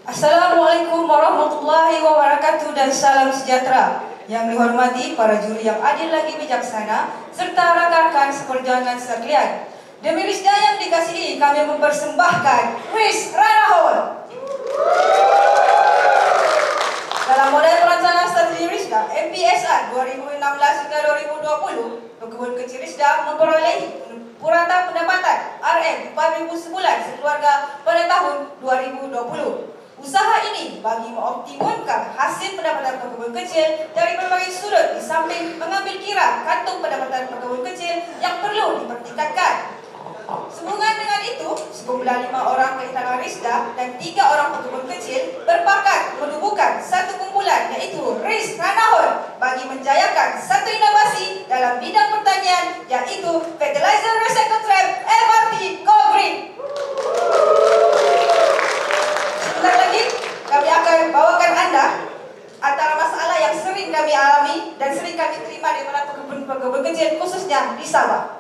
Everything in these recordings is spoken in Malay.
Assalamualaikum warahmatullahi wabarakatuh dan salam sejahtera. Yang dihormati para juri yang adil lagi bijaksana serta rakan-rakan seperjuangan sekalian. Demi Risda yang dikasihi, kami mempersembahkan Riz Ranahol. Dalam model perancangan strategi Risda MPSR 2016 hingga 2020, Pekebun Kecil Risda memperolehi purata pendapatan RM4.000 sebulan sekeluarga pada tahun 2020. Usaha ini bagi mengoptimumkan hasil pendapatan pekebun kecil dari berbagai sudut, di samping mengambil kira kantung pendapatan pekebun kecil yang perlu dipertingkatkan. Sehubungan dengan itu, sejumlah 5 orang keintangan Risda dan 3 orang pekebun kecil berpakat menubuhkan satu kumpulan, iaitu Riz Ranahol, bagi menjayakan satu inovasi dalam bidang pertanian, yaitu Fertilizer Recycle Trap FRT Go Green. Sebentar lagi kami akan bawakan Anda antara masalah yang sering kami alami dan sering kami terima di mana pekebun kecil, khususnya di Sabah.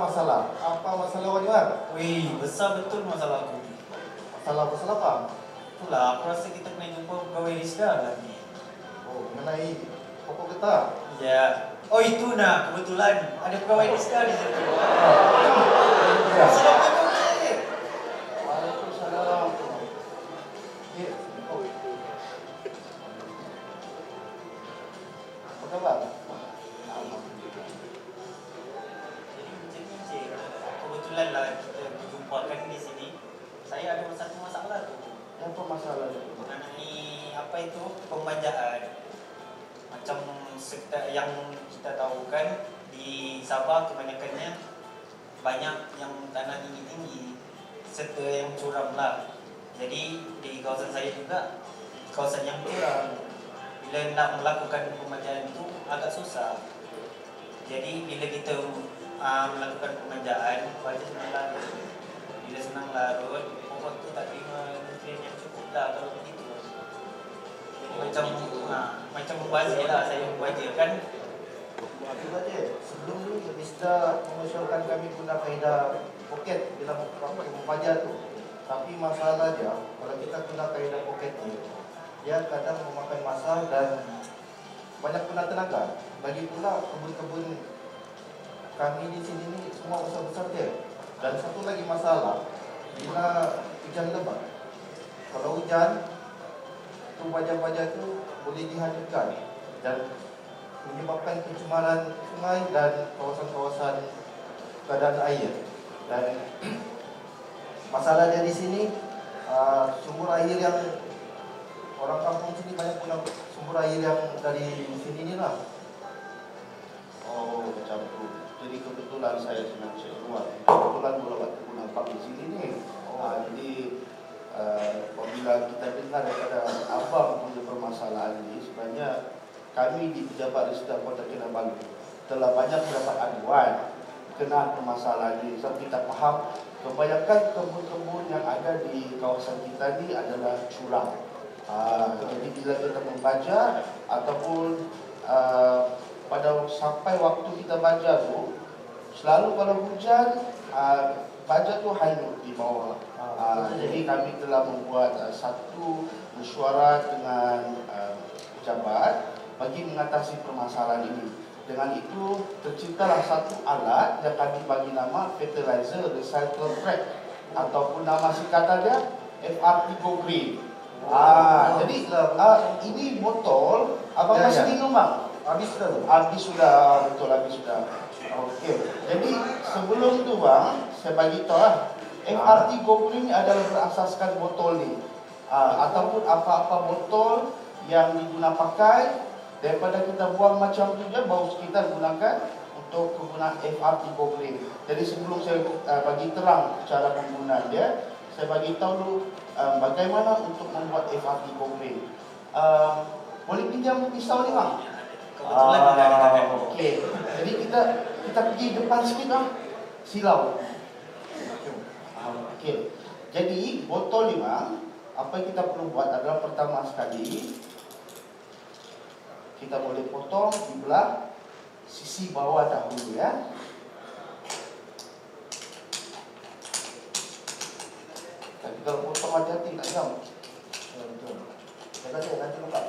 Masalah. Apa masalah Wadiwan? Wih, besar betul masalahku. Masalah apa? Itulah, aku rasa kita kena jumpa pegawai Risda lagi. Oh, mengenai pokok getah. Ya. Oh itu nah, kebetulan ada pegawai Risda di situ. Ya. Assalamualaikum. Cik. Waalaikumsalam. Ya. Oh. Apa kabar? Jadi macam ni Cik, kebetulan lah kita berjumpakan di sini. Saya ada satu masalah tu. Apa masalah itu? Mengenai apa itu pembanjaan. Macam yang kita tahu kan, di Sabah kebanyakannya banyak yang tanah tinggi-tinggi serta yang curam lah. Jadi di kawasan saya juga kawasan yang curam. Bila nak melakukan pemanjaan itu agak susah. Jadi bila kita melakukan pemanjaan, pada senang larut. Bila senang larut, pokok tu tak terima nutrien yang cukup lah kalau begitu. Jadi macam membazir lah, saya membazir kan. Itu saja. Sebelum ni Risda mengusulkan kami guna kaedah poket dalam membaca tu. Tapi masalah dia, kalau kita guna kaedah poket ni, dia kadang memakan masa dan banyak guna tenaga. Lagi pula kebun-kebun kami di sini ni semua besar-besar dia. Dan satu lagi masalah, bila hujan lebat, kalau hujan tu baja-baja tu boleh dihanyutkan dan menyebabkan pencemaran sungai dan kawasan-kawasan badan air. Dan masalah dia di sini, sumber air yang orang kampung sini banyak guna sumber air yang dari sini ni lah. Oh, macam tu. Jadi kebetulan saya senang keluar. Kebetulan boleh kebun abang di sini ni. Jadi apabila kita dengar daripada abang punya permasalahan ini, sebenarnya kami di Pejabat Risda Kota Kinabalu telah banyak mendapat aduan kena permasalahan ini. Sebab kita faham kebanyakan kebun-kebun yang ada di kawasan kita ni adalah curam. Jadi bila kita membaca ataupun pada sampai waktu kita baca tu, selalu kalau hujan baja tu hanyut di bawah. Jadi kami telah membuat satu mesyuarat dengan pejabat bagi mengatasi permasalahan ini. Dengan itu terciptalah satu alat yang kami bagi nama Fertilizer Recycle Trap, ataupun nama singkatannya FRT Go Green. Jadi ini botol, abang Ya, masih ya. minum bang? Habis dah tu. Habis sudah, betul habis sudah. Okey. Jadi sebelum tu bang, saya bagi tahu lah. FRT GoGreen ni adalah berasaskan botol ni. Ataupun apa-apa botol yang diguna pakai, daripada kita buang macam tu je, baru kita gunakan untuk penggunaan FRT GoGreen. Jadi sebelum saya bagi terang cara penggunaan dia, saya bagi tahu dulu bagaimana untuk membuat FRT GoGreen. Boleh pinjam pisau ni bang? Kebetulan ada di tangan. Okey. Jadi kita pergi depan sikit bang. Silau. Okey. Jadi botol ni bang, apa yang kita perlu buat adalah pertama sekali kita boleh potong di belah sisi bawah dahulu ya. Tapi kalau potong hati-hati tak jam. Betul. Nanti buka.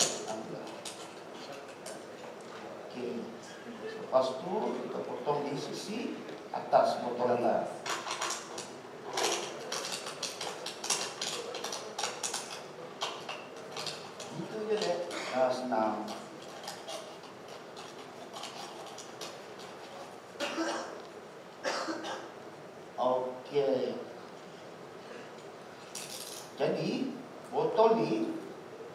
Okey. Lepas tu kita potong di sisi atas botol ni. Itu je deh. Senang. Okey. Jadi botol ni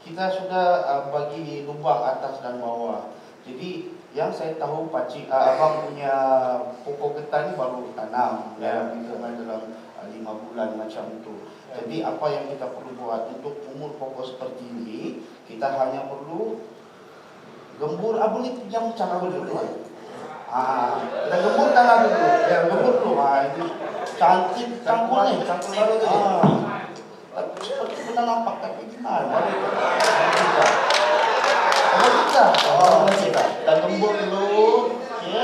kita sudah bagi lubang atas dan bawah. Jadi yang saya tahu pakcik abang punya pokok ketan ni baru tanam ya, dalam 5 bulan macam tu. Jadi apa yang kita perlu buat untuk umur pokok seperti ini, kita hanya perlu gembur abang ni yang cara dulu. Kita gembur tanah dulu. Ya, gembur dulu. Ini cantik campur ni, campur baru tu. Seperti pernah nampak tapi gimana? Kita gembur dulu, okey.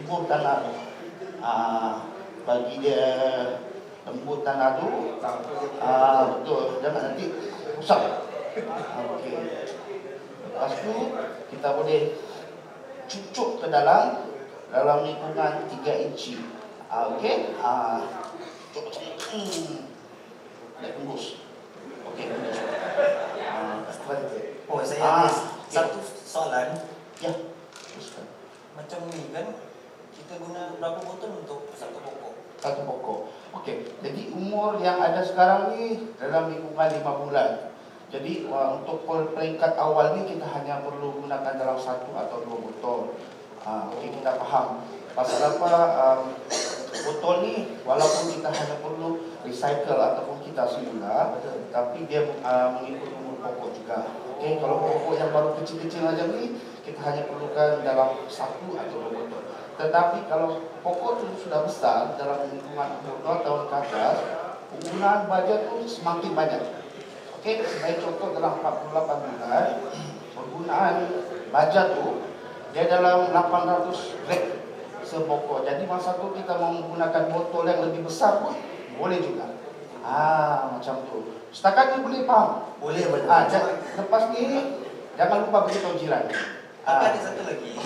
Gembur tanah. Bagi dia lembut tanah tu. Betul. Jangan nanti rusak. Okey. Lepas tu kita boleh cucuk ke dalam lingkungan 3 inci. Okey. Cucuk macam ni. Dah tembus. Okey. Saya ada satu soalan. Ya. Teruskan. Macam ni kan, kita guna berapa botol untuk satu pokok? Satu pokok. Okey. Jadi umur yang ada sekarang ni dalam lingkungan 5 bulan. Jadi untuk peringkat awal ni kita hanya perlu gunakan dalam 1 atau 2 botol. Okey, kita faham. Pasal apa botol ni walaupun kita hanya perlu recycle ataupun kita semula, tapi dia mengikut umur pokok juga. Okey, kalau pokok yang baru kecil-kecil macam ni, kita hanya perlukan dalam 1 atau 2 botol. Tetapi kalau pokok tu sudah besar dalam lingkungan umur 2 tahun ke atas, penggunaan baja tu semakin banyak. Okey, sebagai contoh dalam 48 bulan, penggunaan baja tu dia dalam 800 gram sepokok. Jadi masa tu kita mau menggunakan botol yang lebih besar pun boleh juga. Macam tu. Setakat ni boleh faham? Boleh. Lepas ni jangan lupa beritahu jiran. Tapi ada satu lagi,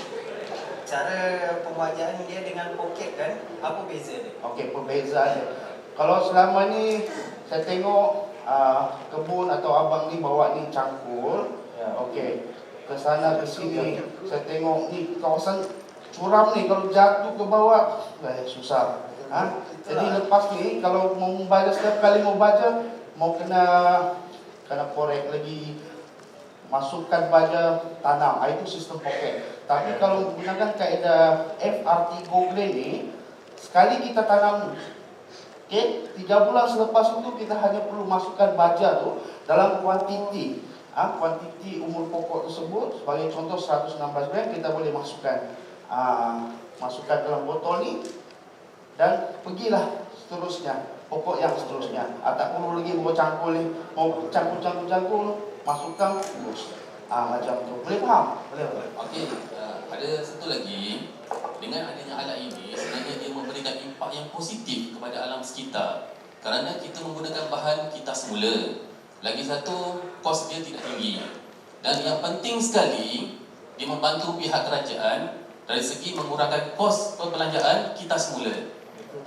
cara pembajaan dia dengan poket kan, apa beza dia? Okey, perbezaannya. Kalau selama ni saya tengok kebun atau abang ni bawa ni cangkul, okey, ke sana ke sini, saya tengok ni kawasan curam ni, kalau jatuh ke bawah susah. Jadi lepas ni kalau mau membaca, setiap kali mau baca mau kena korek lagi, masukkan baja, tanam. Itu sistem poket. Tapi kalau menggunakan kaedah FRT GoGreen ni, sekali kita tanam, okey, 3 bulan selepas itu kita hanya perlu masukkan baja tu dalam kuantiti umur pokok tersebut. Sebagai contoh 116 gram kita boleh masukkan dalam botol ni dan pergilah seterusnya, pokok yang seterusnya. Tak perlu lagi bawa cangkul ni, mau cangkul masukkan terus. Macam tu. Boleh faham? Boleh. Okey, ada satu lagi, dengan adanya alat ini sebenarnya dia memberikan impak yang positif kepada alam sekitar kerana kita menggunakan bahan kita semula. Lagi satu, kos dia tidak tinggi. Dan yang penting sekali, dia membantu pihak kerajaan dari segi mengurangkan kos perbelanjaan kita semula.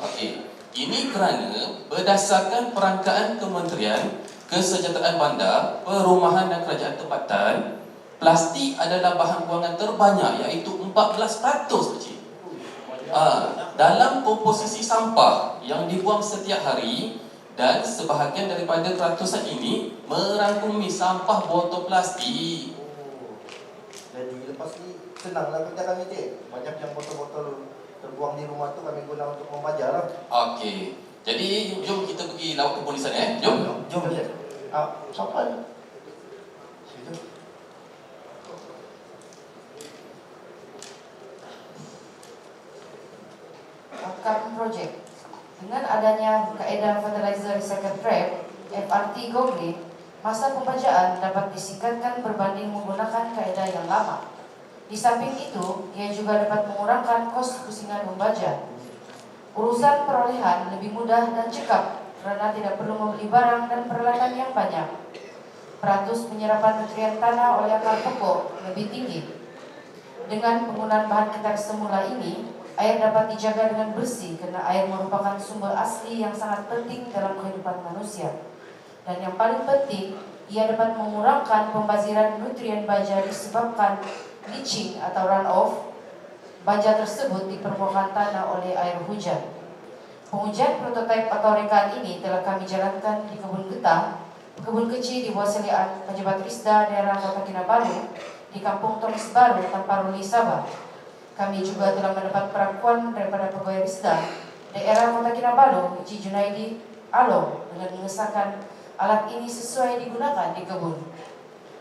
Okey, ini kerana berdasarkan perangkaan kementerian kesejahteraan bandar, perumahan dan kerajaan tempatan, plastik adalah bahan buangan terbanyak iaitu 14%, Pakcik. Dalam komposisi sampah yang dibuang setiap hari, dan sebahagian daripada keratusan ini merangkumi sampah botol plastik. Jadi lepas ni senanglah kerja kami, Cik. Banyak yang botol-botol terbuang di rumah tu kami guna untuk membajar lah. Okey. Jadi jom kita pergi lawak kepolisian Jom. Jom, Cik. Siapa ni? Situ. Carbon Project. Dengan adanya kaedah Fertilizer Recycle Trap (FRT Go Green), masa pembajaan dapat disingkatkan berbanding menggunakan kaedah yang lama. Di samping itu, ia juga dapat mengurangkan kos pusingan membaja. Urusan perolehan lebih mudah dan cekap kerana tidak perlu membeli barang dan peralatan yang banyak. Peratus penyerapan nutrien tanah oleh akar pokok lebih tinggi. Dengan penggunaan bahan ketar semula ini, air dapat dijaga dengan bersih kerana air merupakan sumber asli yang sangat penting dalam kehidupan manusia. Dan yang paling penting, ia dapat mengurangkan pembaziran nutrien baja disebabkan leaching atau runoff baja tersebut di permukaan tanah oleh air hujan. Pengujian prototipe atau rekaan ini telah kami jalankan di Kebun Getah, kebun kecil di bawah seliaan Pejabat Risda daerah Kota Kinabalu di Kampung Tomis Baru, Tamparuli, Sabah. Kami juga telah mendapat pengakuan daripada pegawai Risda daerah Kota Kinabalu, Encik Junaidi Along, dengan mengesahkan alat ini sesuai digunakan di kebun.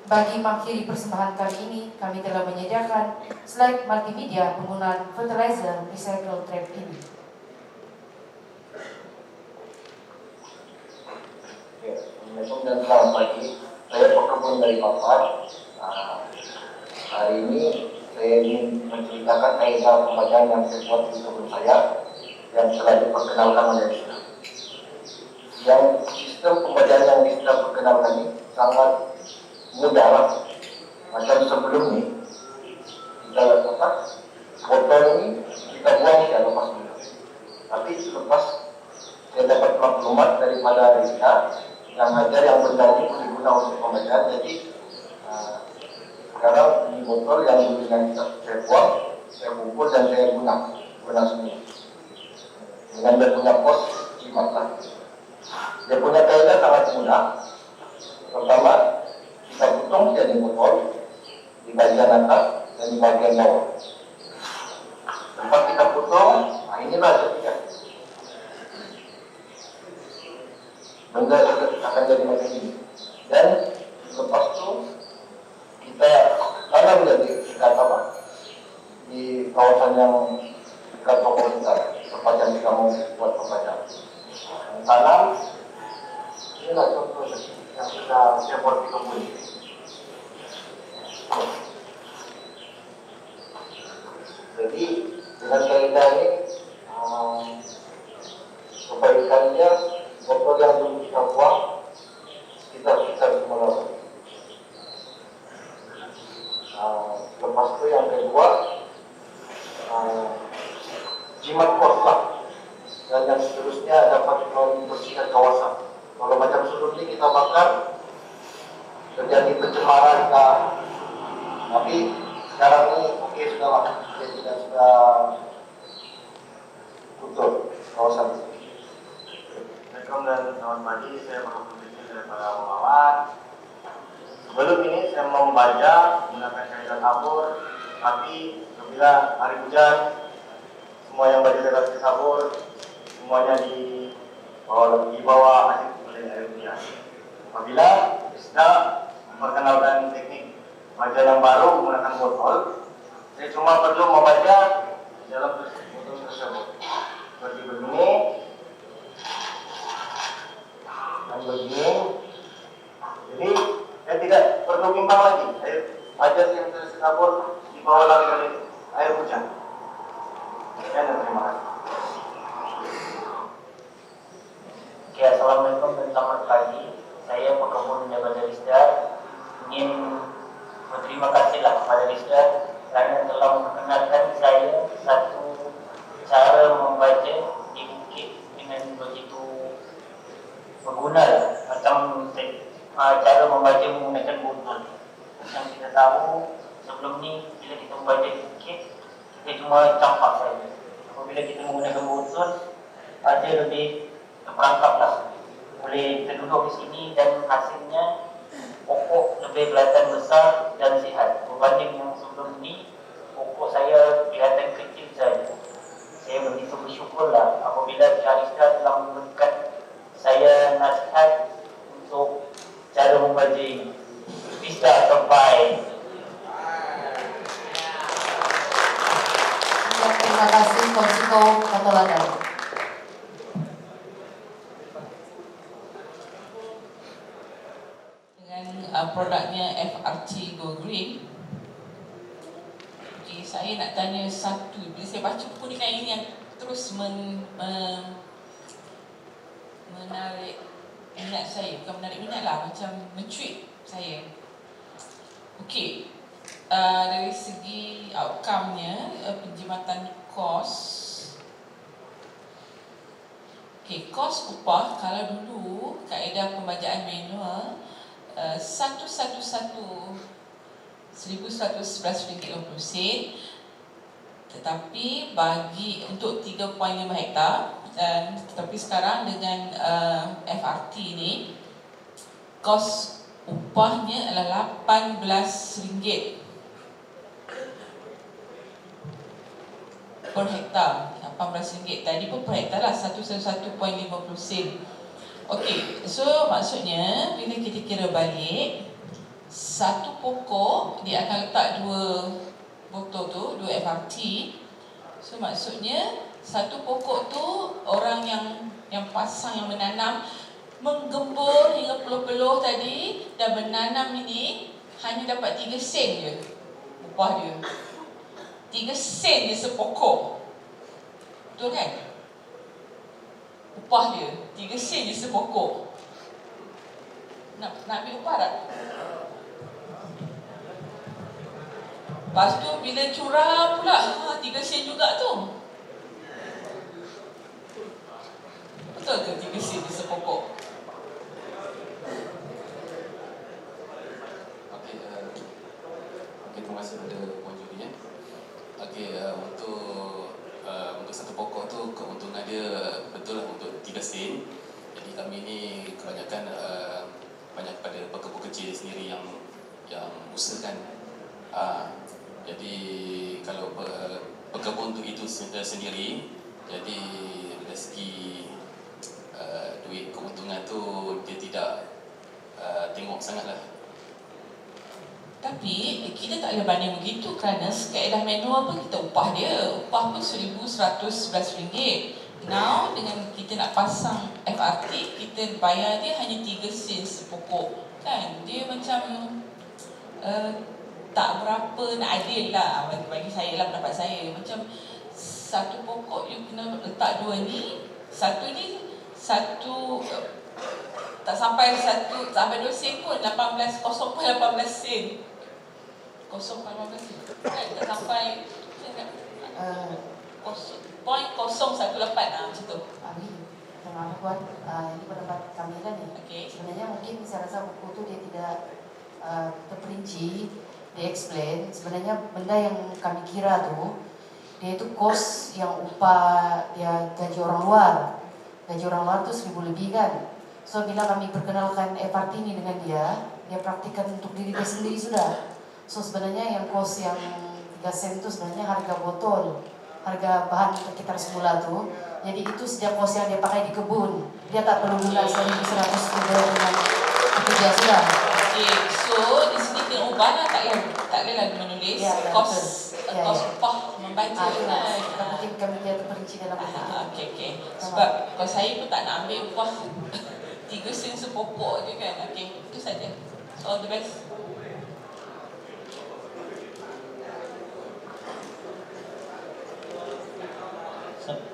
Bagi mengakhiri persembahan kali ini, kami telah menyediakan slide multimedia penggunaan Fertilizer Recycle Trap ini. Assalamualaikum dan selamat pagi. Saya pekebun dari Papan. Hari ini saya ingin menceritakan kaedah pembacaan yang saya buat di kebun saya yang telah diperkenalkan oleh Risda. Yang sistem pembacaan yang Risda perkenalkan ini sangat mudah lah. Macam sebelum ini kita lepas botol ini kita buang ya lepas dulu. Tapi lepas saya dapat maklumat daripada Risda yang ajar yang benar ini digunakan untuk pembacaan. Jadi sekarang ini botol yang dulu yang saya buang, saya bungkus dan saya guna semua. Dengan dia punya pos jimat lah. Dia punya kaedah sangat mudah. Pertama, kita potong jadi botol di bagian atas dan di bagian bawah. Tempat kita potong, inilah ketiga. Benda akan jadi macam ini. Dan lepas itu kita tanam jadi dekat apa? Di kawasan yang dekat toko kita, tempat yang kita mau buat pembacaan. Tanam, inilah contoh yang saya buat di kebun. Jadi dengan kaedah ini kebaikannya botol yang dulu kita buang kita semua. Lepas itu yang kedua jimat kos lah, dan yang seterusnya dapat membersihkan kawasan. Kalau macam sebelum ini kita bakar terjadi pencemaran tapi sekarang ini oke sudah lah, kita sudah tutup kawasan. Assalamualaikum dan selamat pagi, saya Muhammad dari para pemawat. Sebelum ini saya membaca menggunakan kaedah tabur, tapi apabila hari hujan, semua yang baca kaedah tabur semuanya di bawah air hujan. Apabila Risda memperkenalkan teknik baca yang baru menggunakan botol, saya cuma perlu membaca dalam botol tersebut seperti begini dan begini. Jadi saya tidak perlu bimbang lagi. Air baca yang tersebut di bawah oleh air hujan. Dan terima kasih. Oke, assalamualaikum dan selamat pagi. Saya pekebun Jabat Risda ingin berterima kasihlah kepada Risda kerana telah memperkenalkan saya satu cara membaca di bukit dengan begitu berguna lah. Macam cara membaca menggunakan botol. Yang kita tahu sebelum ni bila kita membaca di bukit, kita cuma campak saja. Apabila kita menggunakan botol, ada lebih terperangkap lah. Boleh kita duduk di sini dan hasilnya pokok lebih kelihatan besar dan sihat. Berbanding yang sebelum ni, pokok saya kelihatan kecil saja. Saya begitu bersyukurlah apabila Syarista telah memberikan saya nasihat untuk cara membaca ini. Bisa terbaik. Terima kasih Konsiko Katolada. Dengan produknya FRT Go Green. Okay, saya nak tanya satu. Bila saya baca buku ni kan, ini yang terus menarik minat saya. Bukan menarik minat lah, macam mencuit saya. Okey, dari segi outcome-nya, penjimatan kos. Okey, kos upah kalau dulu kaedah pembajaan manual 1111.50 tetapi bagi untuk 3.5 hektar, tetapi sekarang dengan FRT ni kos upahnya adalah RM18 per hektar. RM18 tadi pun per hektar lah 111.50 sen. Okey, so maksudnya bila kita kira balik, satu pokok dia akan letak dua botol tu, dua FRT. So maksudnya satu pokok tu orang yang pasang, yang menanam, menggembur hingga peluh-peluh tadi dan menanam ini hanya dapat 3 sen je upah dia. 3 sen je sepokok. Betul kan? Upah dia 3 sen je sepokok. Nak ambil upah tak? Lepas tu bila curah pula 3 sen juga tu. Betul ke 3 sen je sepokok? Okey, terima kasih kepada Puan Juri ya. Okey, untuk satu pokok tu keuntungan dia betul lah untuk 3 sen. Jadi kami ni kebanyakan banyak pada pekebun kecil sendiri yang usahakan. Jadi kalau pekebun tu itu sendiri, jadi dari segi duit keuntungan tu dia tidak tengok sangatlah. Tapi kita tak boleh banding begitu kerana kaedah manual pun kita upah dia. Upah pun RM1,111. Now dengan kita nak pasang FRT, kita bayar dia hanya 3 sen sepokok. Kan? Dia macam tak berapa nak adil lah bagi saya lah, pendapat saya. Macam satu pokok you kena letak dua ni, satu tak sampai 2 sen pun, 18 sen. 0.18 sen. Kan tak sampai 0.018 lah macam tu. Terima kasih Puan. Ini pendapat kami kan ni. Okay. Sebenarnya mungkin saya rasa buku tu dia tidak terperinci, dia explain. Sebenarnya benda yang kami kira tu, dia itu kos yang upah dia gaji orang luar. Gaji orang luar tu 1,000 lebih kan. So bila kami perkenalkan FRT ini dengan dia praktikkan untuk diri dia sendiri sudah. So sebenarnya yang kos yang 3 sen itu sebenarnya harga botol, harga bahan sekitar semula tu. Jadi itu sejak kos yang dia pakai di kebun. Dia tak perlu guna 1,100 dengan pekerja sudah. Okay, so di sini kena ubah lah, tak boleh lagi menulis kos upah membaca kan. Mungkin kami dia terperinci dalam buku itu. Okay. Sebab kalau saya pun tak nak ambil upah 3 sen sepokok je kan. Okay, itu saja. All the best.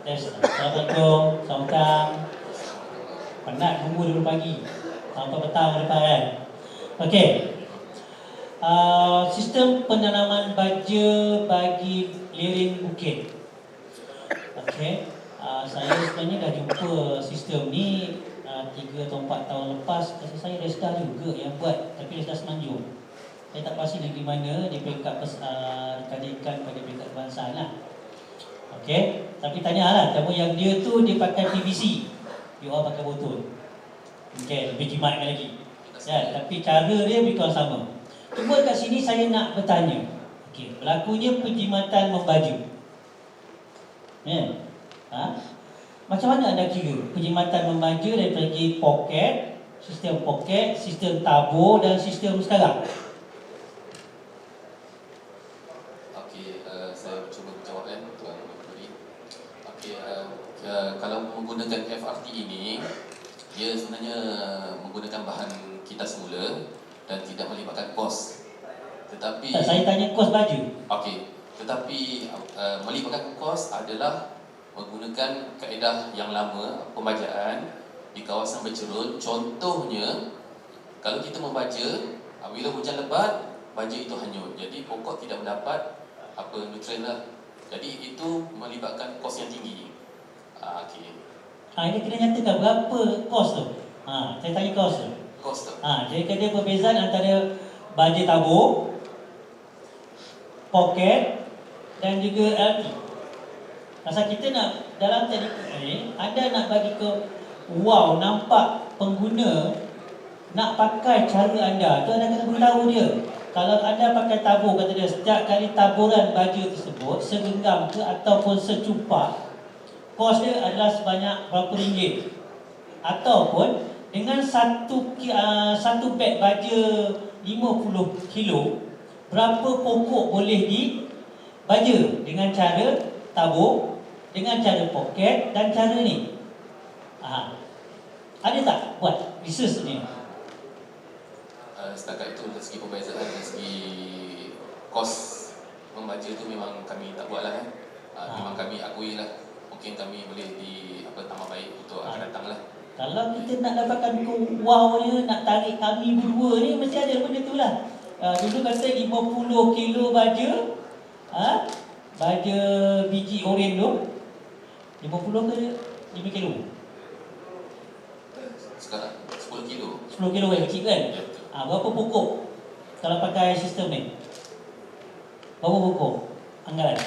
Assalamualaikum, selamat petang. Penat tunggu dulu pagi sampai petang depan kan. Okey. Sistem penanaman baja bagi lereng bukit. Okey. Saya sebenarnya dah jumpa sistem ni 3 atau 4 tahun lepas, rasa saya Resda juga yang buat, tapi Resda Semenanjung. Saya tak pasti negeri mana di peringkat dikalikan pada peringkat kebangsaan lah. Okey, tapi tanyalah, tapi yang dia tu dia pakai PVC, dia orang pakai botol. Okey, lebih jimatkan lagi. Ya, tapi cara dia lebih kurang sama. Cuma kat sini saya nak bertanya. Okey, berlakunya penjimatan membaju. Ya. Macam mana anda kira penjimatan membaju dari segi poket, sistem tabur dan sistem sekarang? Okey, saya cuba menjawab Tuan Menteri. Okey, kalau menggunakan FRT ini, ia sebenarnya menggunakan bahan kita semula dan tidak melibatkan kos. Tetapi Saya tanya kos baju. okey, tetapi melibatkan kos adalah menggunakan kaedah yang lama pembajaan di kawasan bercerun. Contohnya, kalau kita membaja, bila hujan lebat, baja itu hanyut. Jadi pokok tidak mendapat nutrien lah. Jadi itu melibatkan kos yang tinggi. Okey. Ini kena nyatakan berapa kos tu. Saya tanya kos tu. Kos tu. Jadi ada perbezaan antara baja tabur, poket dan juga LT. Pasal kita nak dalam teknik ni, anda nak bagi ke nampak pengguna nak pakai cara anda tu, anda kena beritahu dia. Kalau anda pakai tabur, kata dia, setiap kali taburan baju tersebut segenggam ke ataupun secupak, kos dia adalah sebanyak berapa ringgit. Ataupun dengan satu beg baja 50 kilo, berapa pokok boleh dibaja dengan cara tabur, dengan cara poket dan cara ni. Ada tak buat research ni? Setakat itu dari segi perbezaan, dari segi kos membaca tu memang kami tak buat lah. Memang kami akui lah. Mungkin kami boleh tambah baik untuk akan datang lah. Kalau kita nak dapatkan wow-nya, nak tarik kami berdua ni, mesti ada benda tu lah. Dulu kata 50 kilo baja, baja biji oren tu 50 ke 5 kilo? Sekarang 10 kilo. 10 kilo kan, kecil kan? Berapa pokok kalau pakai sistem ni? Berapa pokok anggaran?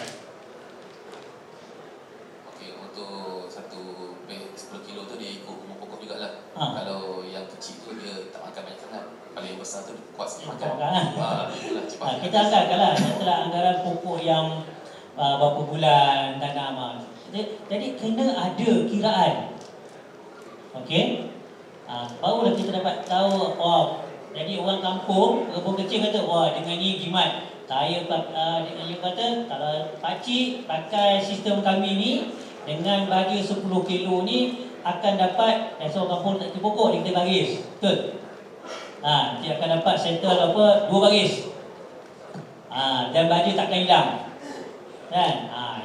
Okey, untuk satu beg 10 kilo tu dia ikut umur pokok jugalah. Kalau yang kecil tu dia tak makan banyak sangat. Kalau yang besar tu kuat sikit makan. Itulah cepat. Kita anggarkanlah setelah anggaran pokok yang berapa bulan tanam. Jadi kena ada kiraan. Okey? Barulah kita dapat tahu, jadi orang kampung, kampung kecil kata, dengan ni jimat. Saya kata, kalau pakcik pakai sistem kami ni, dengan baju 10 kilo ni, akan dapat, orang kampung tak kira pokok, dia kata baris. Betul? Dia akan dapat settle 2 baris. Dan baju takkan hilang. Kan?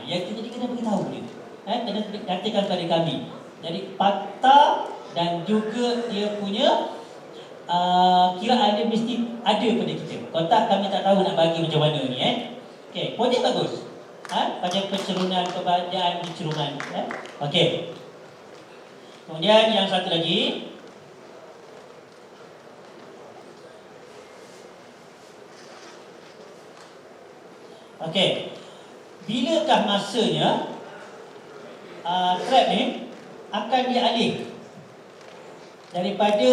Jadi kena beritahu dia. Kena katakan kepada kami. Jadi fakta dan juga dia punya kiraan dia mesti ada pada kita. Kalau tak, kami tak tahu nak bagi macam mana ni. Okey, projek bagus. Projek pencerunan pembajaan di Cerungan. Okey. Kemudian yang satu lagi, okey, bilakah masanya trap ni akan dialih daripada,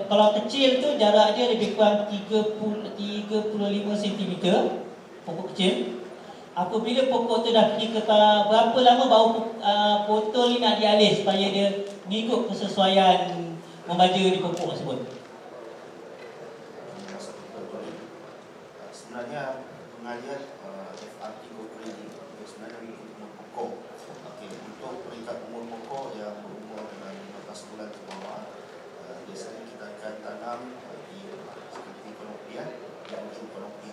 kalau kecil tu jarak dia lebih kurang 35 cm, pokok kecil. Apabila pokok tu dah pergi ke berapa lama baru botol ni nak dialih supaya dia mengikut kesesuaian membaja di pokok tersebut? Sebenarnya pengalian FRT Gokul ini sebenarnya untuk pokok. Okey, untuk peringkat umur pokok yang berumur dengan 15 bulan ke bawah, biasanya kita akan tanam di seperti konopi, di ujung konopi.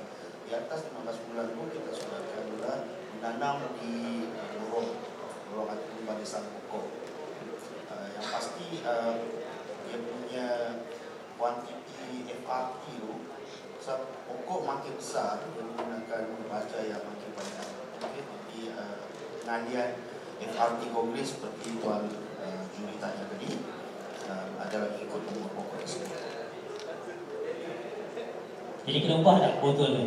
Di atas 15 bulan pun kita sudah akan menanam di lorong ataupun barisan pokok. Yang pasti dia punya kuantiti FRT itu, pokok makin besar dia menggunakan baja yang makin banyak. Okey, jadi pengalian FRT Gokul seperti Tuan Juli tanya tadi, ada lagi ikut bunga pokok di sini. Jadi kena ubah tak botol tu?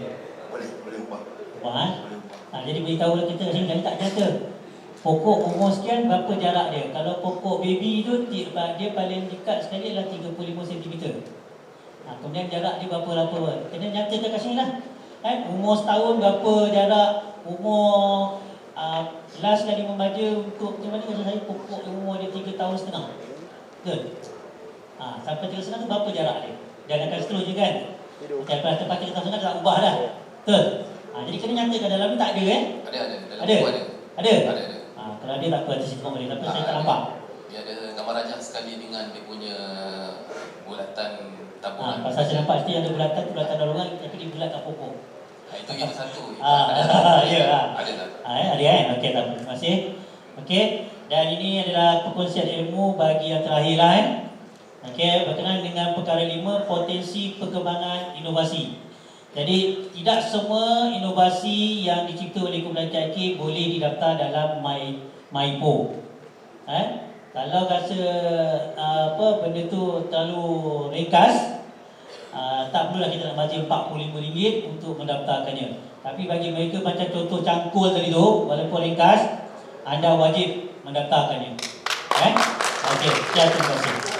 Boleh ubah. Ubah kan? Boleh ubah. Jadi beritahulah kita sini kali tak nyata. Pokok umur sekian berapa jarak dia? Kalau pokok baby tu dia paling dekat sekali adalah 35 cm. Kemudian jarak dia berapa? Kena nyatakan kat sini lah. Umur setahun berapa jarak? Umur last kali membaca untuk macam mana kalau saya pokok umur dia 3 tahun setengah. Betul? Sampai 3 setengah tu berapa jarak dia? Jangan akan seterusnya kan? Lepas 3 tahun setengah tak ubah dah. Betul? Jadi kena nyatakan dalam ni tak ada Ada. Dalam Ada? buku ada. Ada? Ada. Kalau ada tak apa, nanti saya boleh. Tapi saya tak nampak. Dia ada gambar rajah sekali dengan dia punya bulatan tabungan. Pasal saya nampak mesti ada bulatan dorongan tapi dibulatkan pokok. Itu satu. Ya. Ada tak? Ada kan? Okey, tak apa. Terima kasih. Okey. Dan ini adalah perkongsian ilmu bagi yang terakhir lah. Okey, berkenaan dengan perkara 5, potensi perkembangan inovasi. Jadi tidak semua inovasi yang dicipta oleh Kementerian IK boleh didaftar dalam MyPo. Kalau rasa benda tu terlalu ringkas, tak perlulah kita nak baca RM45 untuk mendaftarkannya. Tapi bagi mereka macam contoh cangkul tadi tu, walaupun ringkas, anda wajib mendaftarkannya. Okey, terima kasih.